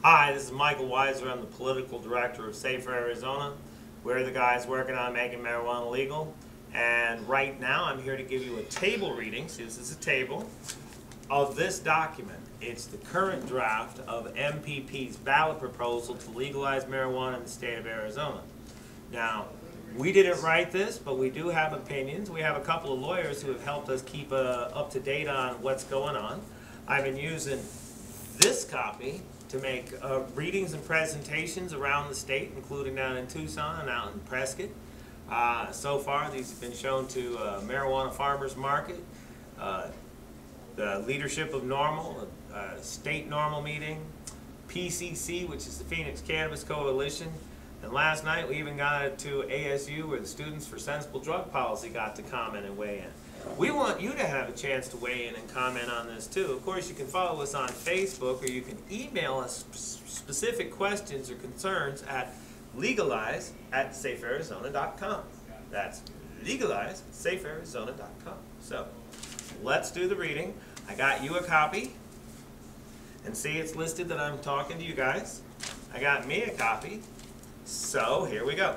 Hi, this is Mikel Weisser. I'm the political director of Safer Arizona. We're the guys working on making marijuana legal. And right now I'm here to give you a table reading. See, this is a table of this document. It's the current draft of MPP's ballot proposal to legalize marijuana in the state of Arizona. Now, we didn't write this, but we do have opinions. We have a couple of lawyers who have helped us keep up to date on what's going on. I've been using this copy to make readings and presentations around the state, including down in Tucson and out in Prescott. So far, these have been shown to Marijuana Farmers Market, the leadership of NORML, state NORML meeting, PCC, which is the Phoenix Cannabis Coalition, and last night we even got it to ASU, where the Students for Sensible Drug Policy got to comment and weigh in. We want you to have a chance to weigh in and comment on this too. Of course, you can follow us on Facebook, or you can email us specific questions or concerns at legalize@safearizona.com. That's legalize@safearizona.com. So, let's do the reading. I got you a copy, and see, it's listed that I'm talking to you guys. I got me a copy, so here we go.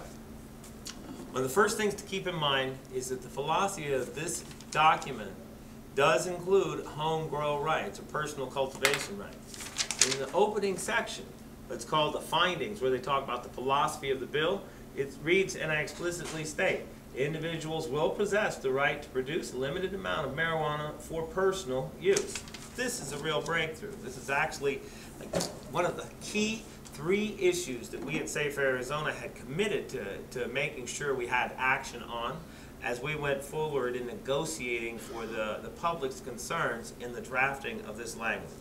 One of the first things to keep in mind is that the philosophy of this document does include home grow rights or personal cultivation rights. In the opening section, it's called the findings, where they talk about the philosophy of the bill, it reads, and I explicitly state, individuals will possess the right to produce a limited amount of marijuana for personal use. This is a real breakthrough. This is actually like one of the key 3 issues that we at Safer Arizona had committed to making sure we had action on as we went forward in negotiating for the public's concerns in the drafting of this language.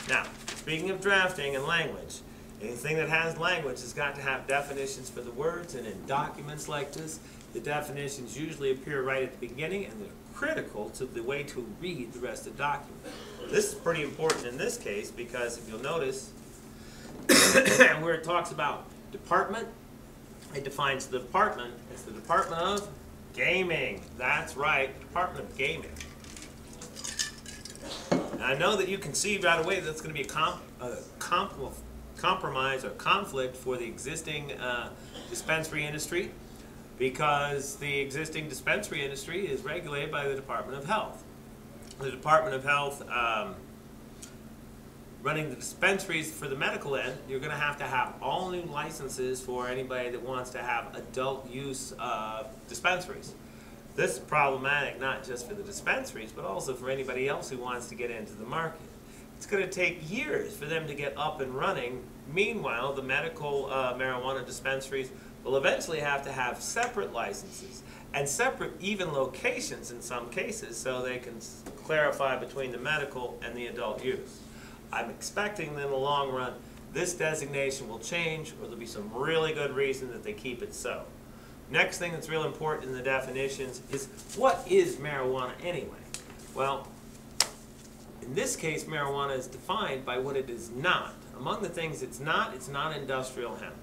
Now, speaking of drafting and language, anything that has language has got to have definitions for the words, and in documents like this, the definitions usually appear right at the beginning, and they're critical to the way to read the rest of the document. This is pretty important in this case because if you'll notice, where it talks about department, it defines the department as the Department of Gaming. That's right, Department of Gaming. And I know that you can see right away that's going to be a compromise or conflict for the existing dispensary industry, because the existing dispensary industry is regulated by the Department of Health. The Department of Health running the dispensaries for the medical end, you're going to have all new licenses for anybody that wants to have adult use dispensaries. This is problematic not just for the dispensaries, but also for anybody else who wants to get into the market. It's going to take years for them to get up and running. Meanwhile, the medical marijuana dispensaries will eventually have to have separate licenses and separate even locations in some cases, so they can clarify between the medical and the adult use. I'm expecting that in the long run, this designation will change, or there'll be some really good reason that they keep it so. Next thing that's real important in the definitions is, what is marijuana anyway? Well, in this case, marijuana is defined by what it is not. Among the things it's not industrial hemp.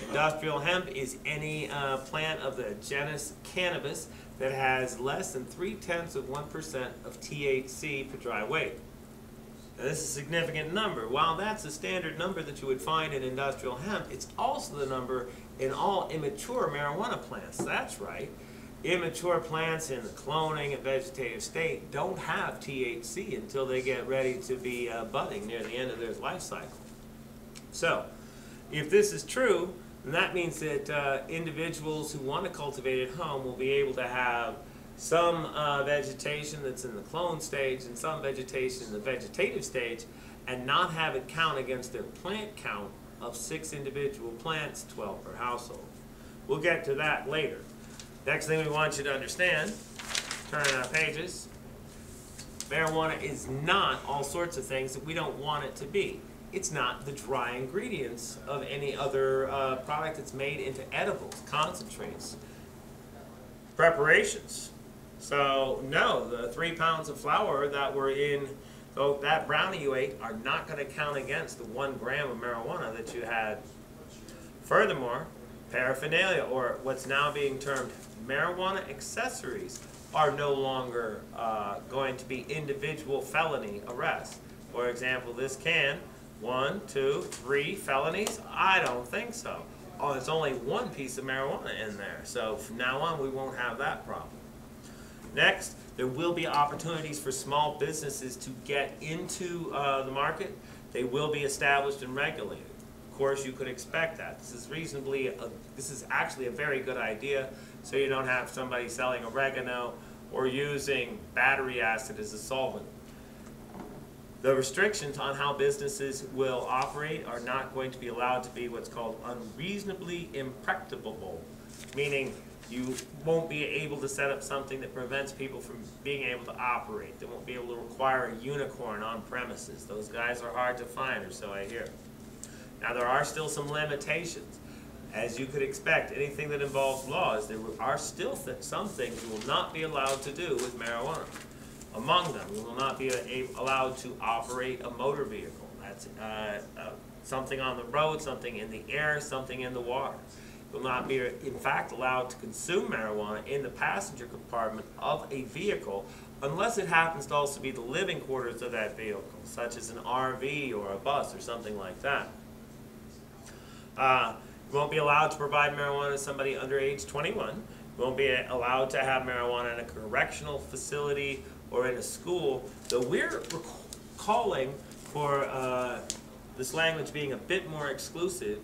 Industrial hemp is any plant of the genus Cannabis that has less than 0.3% of THC per dry weight. Now, this is a significant number. While that's the standard number that you would find in industrial hemp, it's also the number in all immature marijuana plants. That's right. Immature plants in the cloning and vegetative state don't have THC until they get ready to be budding near the end of their life cycle. So, if this is true, then that means that individuals who want to cultivate at home will be able to have some vegetation that's in the clone stage and some vegetation in the vegetative stage, and not have it count against their plant count of 6 individual plants, 12 per household. We'll get to that later. Next thing we want you to understand, turning our pages, marijuana is not all sorts of things that we don't want it to be. It's not the dry ingredients of any other product that's made into edibles, concentrates, preparations. So no, the 3 pounds of flour that were in that brownie you ate are not going to count against the 1 gram of marijuana that you had. Furthermore, paraphernalia, or what's now being termed marijuana accessories, are no longer going to be individual felony arrests. For example, this can 1, 2, 3 felonies? I don't think so. Oh, it's only one piece of marijuana in there. So from now on, we won't have that problem. Next, there will be opportunities for small businesses to get into the market. They will be established and regulated. Of course, you could expect that. This is actually a very good idea, so you don't have somebody selling oregano or using battery acid as a solvent. The restrictions on how businesses will operate are not going to be allowed to be what's called unreasonably impracticable, meaning you won't be able to set up something that prevents people from being able to operate. They won't be able to require a unicorn on premises. Those guys are hard to find, or so I hear. Now, there are still some limitations. As you could expect, anything that involves laws, there are still some things you will not be allowed to do with marijuana. Among them, you will not be allowed to operate a motor vehicle. That's something on the road, something in the air, something in the water. You will not be, in fact, allowed to consume marijuana in the passenger compartment of a vehicle unless it happens to also be the living quarters of that vehicle, such as an RV or a bus or something like that. You won't be allowed to provide marijuana to somebody under age 21. You won't be allowed to have marijuana in a correctional facility or in a school, though we're calling for this language being a bit more explicit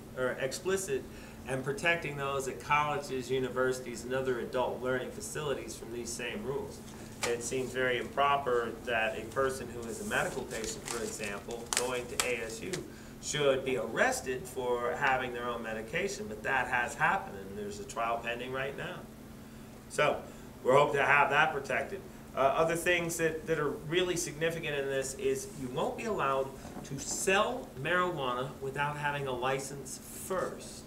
and protecting those at colleges, universities, and other adult learning facilities from these same rules. It seems very improper that a person who is a medical patient, for example, going to ASU, should be arrested for having their own medication, but that has happened, and there's a trial pending right now. So we're hoping to have that protected. Other things that are really significant in this is you won't be allowed to sell marijuana without having a license first.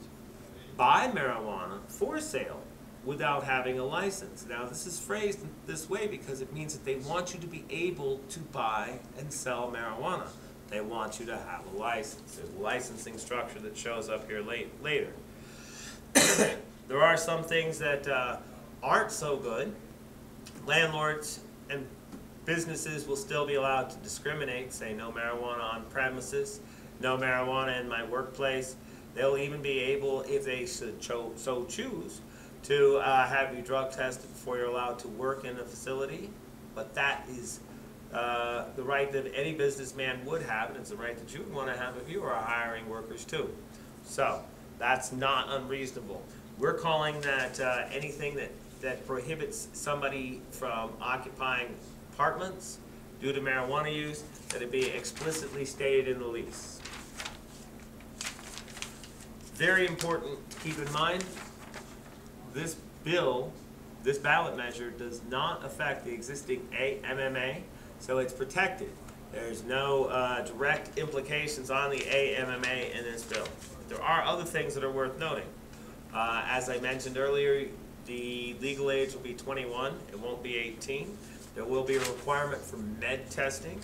Buy marijuana for sale without having a license. Now, this is phrased this way because it means that they want you to be able to buy and sell marijuana. They want you to have a license. There's a licensing structure that shows up here later. There are some things that aren't so good. Landlords and businesses will still be allowed to discriminate, say no marijuana on premises, no marijuana in my workplace. They'll even be able, if they should so choose, to have you drug tested before you're allowed to work in a facility. But that is the right that any businessman would have, and it's the right that you would want to have if you are hiring workers too. So that's not unreasonable. We're calling that anything that prohibits somebody from occupying apartments due to marijuana use, that it be explicitly stated in the lease. Very important to keep in mind, this bill, this ballot measure, does not affect the existing AMMA, so it's protected. There's no direct implications on the AMMA in this bill. There are other things that are worth noting. As I mentioned earlier, the legal age will be 21. It won't be 18. There will be a requirement for med testing.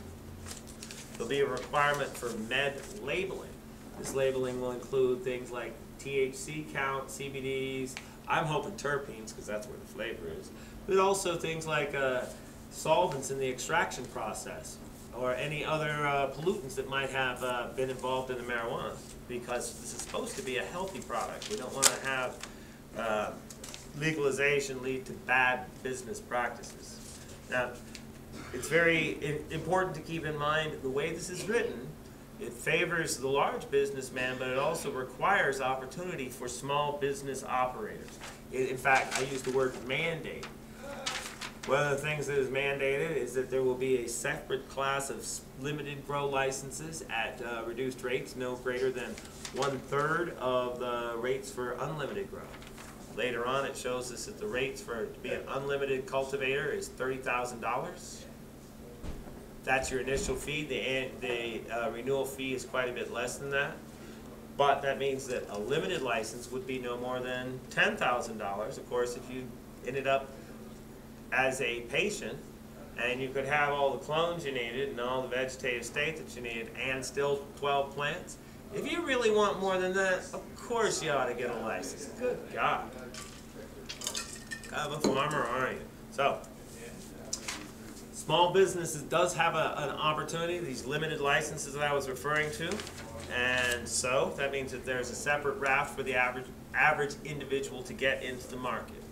There'll be a requirement for med labeling. This labeling will include things like THC count, CBDs. I'm hoping terpenes because that's where the flavor is. But also things like solvents in the extraction process or any other pollutants that might have been involved in the marijuana, because this is supposed to be a healthy product. We don't want to have legalization lead to bad business practices. Now, it's very important to keep in mind the way this is written. It favors the large businessman, but it also requires opportunity for small business operators. In fact, I use the word mandate. One of the things that is mandated is that there will be a separate class of limited grow licenses at reduced rates, no greater than 1/3 of the rates for unlimited grow. Later on, it shows us that the rates for to be an unlimited cultivator is $30,000. That's your initial fee. The renewal fee is quite a bit less than that. But that means that a limited license would be no more than $10,000. Of course, if you ended up as a patient and you could have all the clones you needed and all the vegetative state that you needed and still 12 plants, if you really want more than that, of course you ought to get a license. Good God. Kind of a farmer, aren't you? So, Small businesses does have an opportunity, these limited licenses that I was referring to, and so that means that there's a separate route for the average individual to get into the market.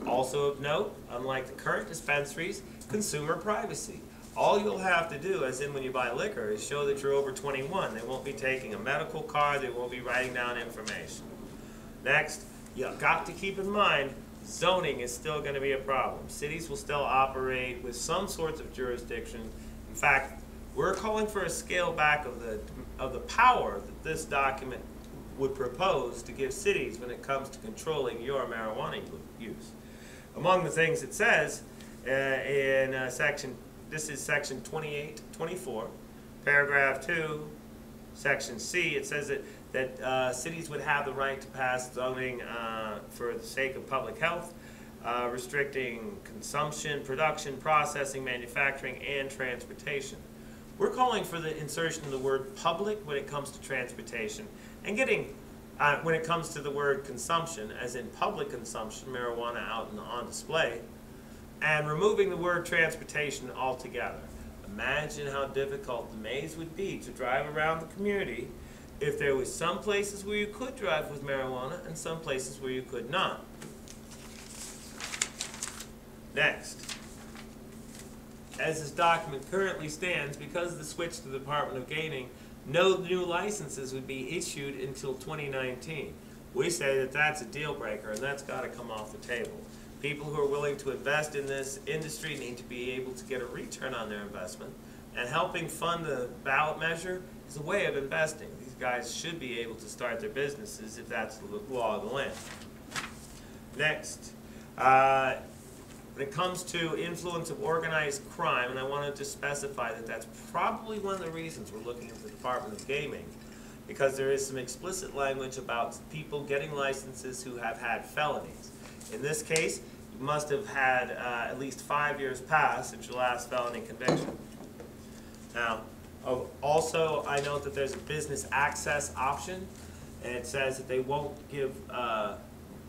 Also of note, unlike the current dispensaries, consumer privacy. All you'll have to do, as in when you buy liquor, is show that you're over 21. They won't be taking a medical card, they won't be writing down information. Next, you've got to keep in mind, zoning is still going to be a problem. Cities will still operate with some sorts of jurisdiction. In fact, we're calling for a scale back of the power that this document would propose to give cities when it comes to controlling your marijuana use. Among the things it says in section 2824, paragraph 2, section C, it says that cities would have the right to pass zoning for the sake of public health, restricting consumption, production, processing, manufacturing, and transportation. We're calling for the insertion of the word public when it comes to transportation, and getting, when it comes to the word consumption, as in public consumption, marijuana out on display, and removing the word transportation altogether. Imagine how difficult the maze would be to drive around the community if there was some places where you could drive with marijuana and some places where you could not. Next, as this document currently stands, because of the switch to the Department of Gaming, no new licenses would be issued until 2019. We say that that's a deal breaker, and that's got to come off the table. People who are willing to invest in this industry need to be able to get a return on their investment, and helping fund the ballot measure is a way of investing. These guys should be able to start their businesses if that's the law of the land. Next, when it comes to influence of organized crime, and I wanted to specify that that's probably one of the reasons we're looking at the Department of Gaming, because there is some explicit language about people getting licenses who have had felonies. In this case, you must have had at least 5 years past since your last felony conviction. Now, also I note that there's a business access option, and it says that they won't give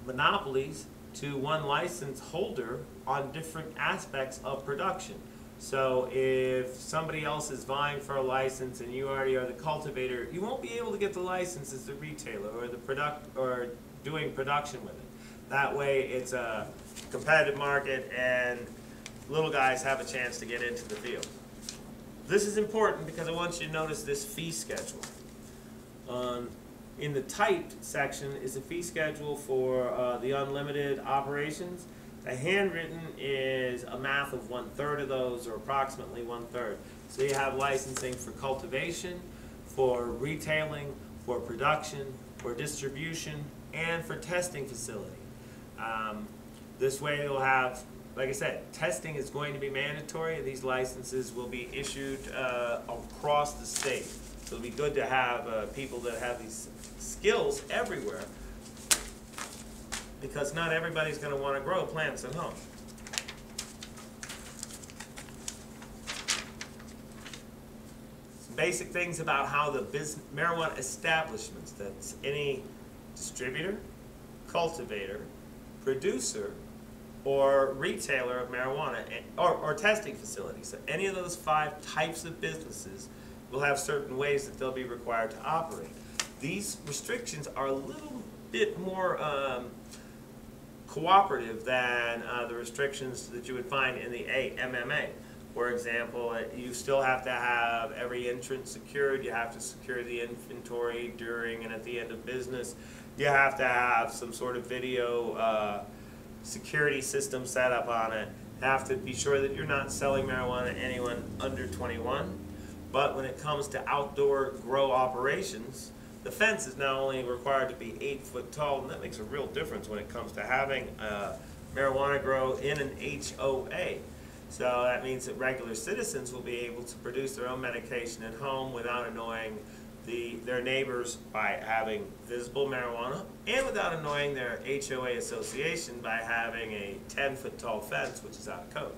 monopolies to one license holder on different aspects of production. So if somebody else is vying for a license and you already are the cultivator, you won't be able to get the license as the retailer or the doing production with it. That way it's a competitive market and little guys have a chance to get into the field. This is important because I want you to notice this fee schedule. In the typed section is a fee schedule for the unlimited operations. The handwritten is a math of 1/3 of those, or approximately 1/3. So you have licensing for cultivation, for retailing, for production, for distribution, and for testing facility. This way you'll have, like I said, testing is going to be mandatory, and these licenses will be issued across the state. So it'll be good to have people that have these skills everywhere, because not everybody's going to want to grow plants at home. Some basic things about how the marijuana establishments, that's any distributor, cultivator, producer, or retailer of marijuana, or testing facilities. So any of those 5 types of businesses will have certain ways that they'll be required to operate. These restrictions are a little bit more cooperative than the restrictions that you would find in the MMA. For example, you still have to have every entrance secured. You have to secure the inventory during and at the end of business. You have to have some sort of video security system set up on it. You have to be sure that you're not selling marijuana to anyone under 21. But when it comes to outdoor grow operations, the fence is now only required to be 8 foot tall, and that makes a real difference when it comes to having marijuana grow in an HOA. So that means that regular citizens will be able to produce their own medication at home without annoying their neighbors by having visible marijuana, and without annoying their HOA association by having a 10 foot tall fence, which is out of code.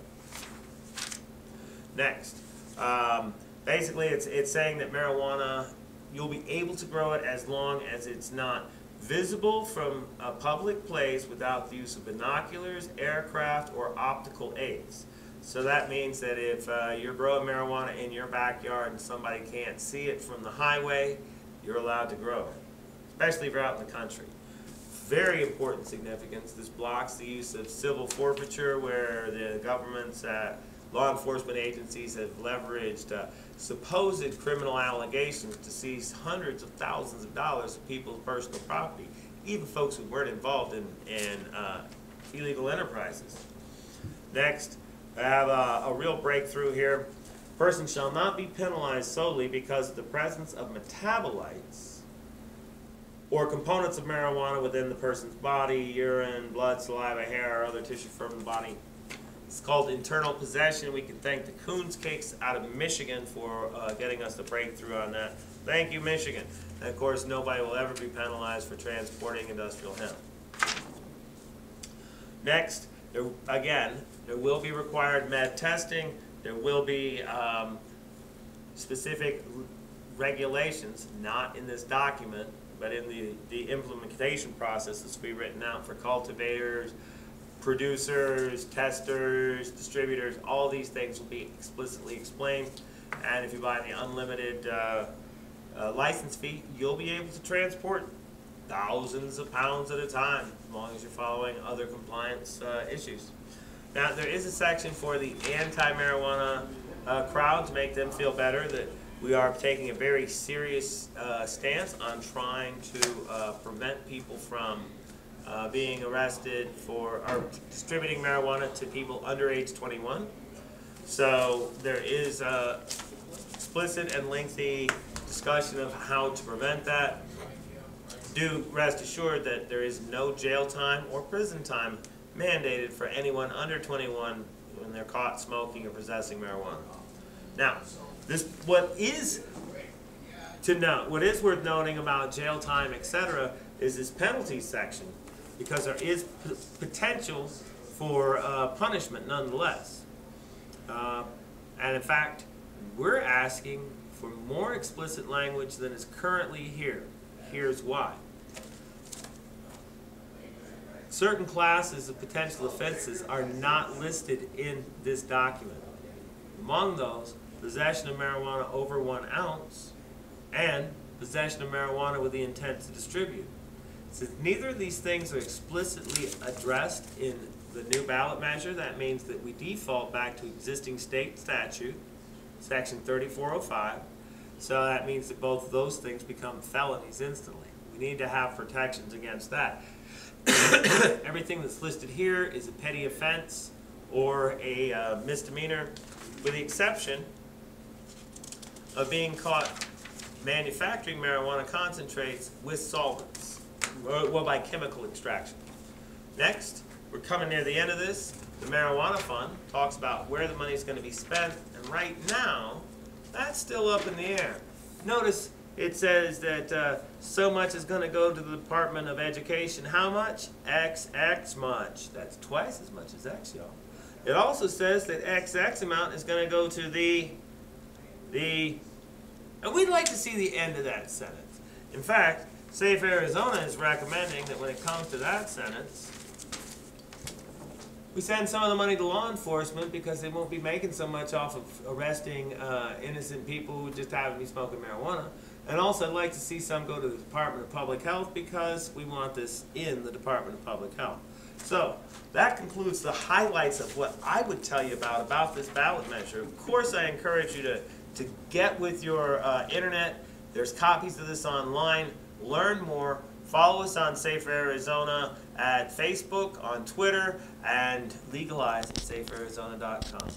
Next, basically it's saying that marijuana, you'll be able to grow it as long as it's not visible from a public place without the use of binoculars, aircraft, or optical aids. So that means that if you're growing marijuana in your backyard and somebody can't see it from the highway, you're allowed to grow it, especially if you're out in the country. Very important significance. This blocks the use of civil forfeiture, where the government's law enforcement agencies have leveraged supposed criminal allegations to seize hundreds of thousands of dollars of people's personal property, even folks who weren't involved in illegal enterprises. Next, I have a real breakthrough here. Person shall not be penalized solely because of the presence of metabolites or components of marijuana within the person's body, urine, blood, saliva, hair, or other tissue from the body. It's called internal possession. We can thank the Coons Cakes out of Michigan for getting us the breakthrough on that. Thank you, Michigan. And of course, nobody will ever be penalized for transporting industrial hemp. Next, there will be required med testing. There will be specific regulations, not in this document, but in the implementation process that's to be written out for cultivators, producers, testers, distributors. All these things will be explicitly explained. And if you buy the unlimited license fee, you'll be able to transport thousands of pounds at a time, as long as you're following other compliance issues. Now, there is a section for the anti-marijuana crowd to make them feel better that we are taking a very serious stance on trying to prevent people from being arrested for distributing marijuana to people under age 21. So there is a explicit and lengthy discussion of how to prevent that. Do rest assured that there is no jail time or prison time mandated for anyone under 21 when they're caught smoking or possessing marijuana. Now, what is worth noting about jail time, etc., is this penalties section, because there is potential for punishment nonetheless. And in fact, we're asking for more explicit language than is currently here. Here's why. Certain classes of potential offenses are not listed in this document. Among those, possession of marijuana over 1 ounce and possession of marijuana with the intent to distribute. Since neither of these things are explicitly addressed in the new ballot measure, that means that we default back to existing state statute, section 3405. So that means that both of those things become felonies instantly. We need to have protections against that. Everything that's listed here is a petty offense or a misdemeanor, with the exception of being caught manufacturing marijuana concentrates with solvents, well, by chemical extraction. Next, we're coming near the end of this. The marijuana fund talks about where the money is going to be spent, and right now, that's still up in the air. Notice it says that so much is going to go to the Department of Education. How much? XX much. That's twice as much as X, y'all. It also says that XX amount is going to go to and we'd like to see the end of that sentence. In fact, Safe Arizona is recommending that when it comes to that sentence, we send some of the money to law enforcement because they won't be making so much off of arresting innocent people who just happen to be smoking marijuana. And also, I'd like to see some go to the Department of Public Health because we want this in the Department of Public Health. So, that concludes the highlights of what I would tell you about this ballot measure. Of course, I encourage you to get with your internet. There's copies of this online. Learn more. Follow us on Safe Arizona at Facebook, on Twitter, and legalize at safearizona.com.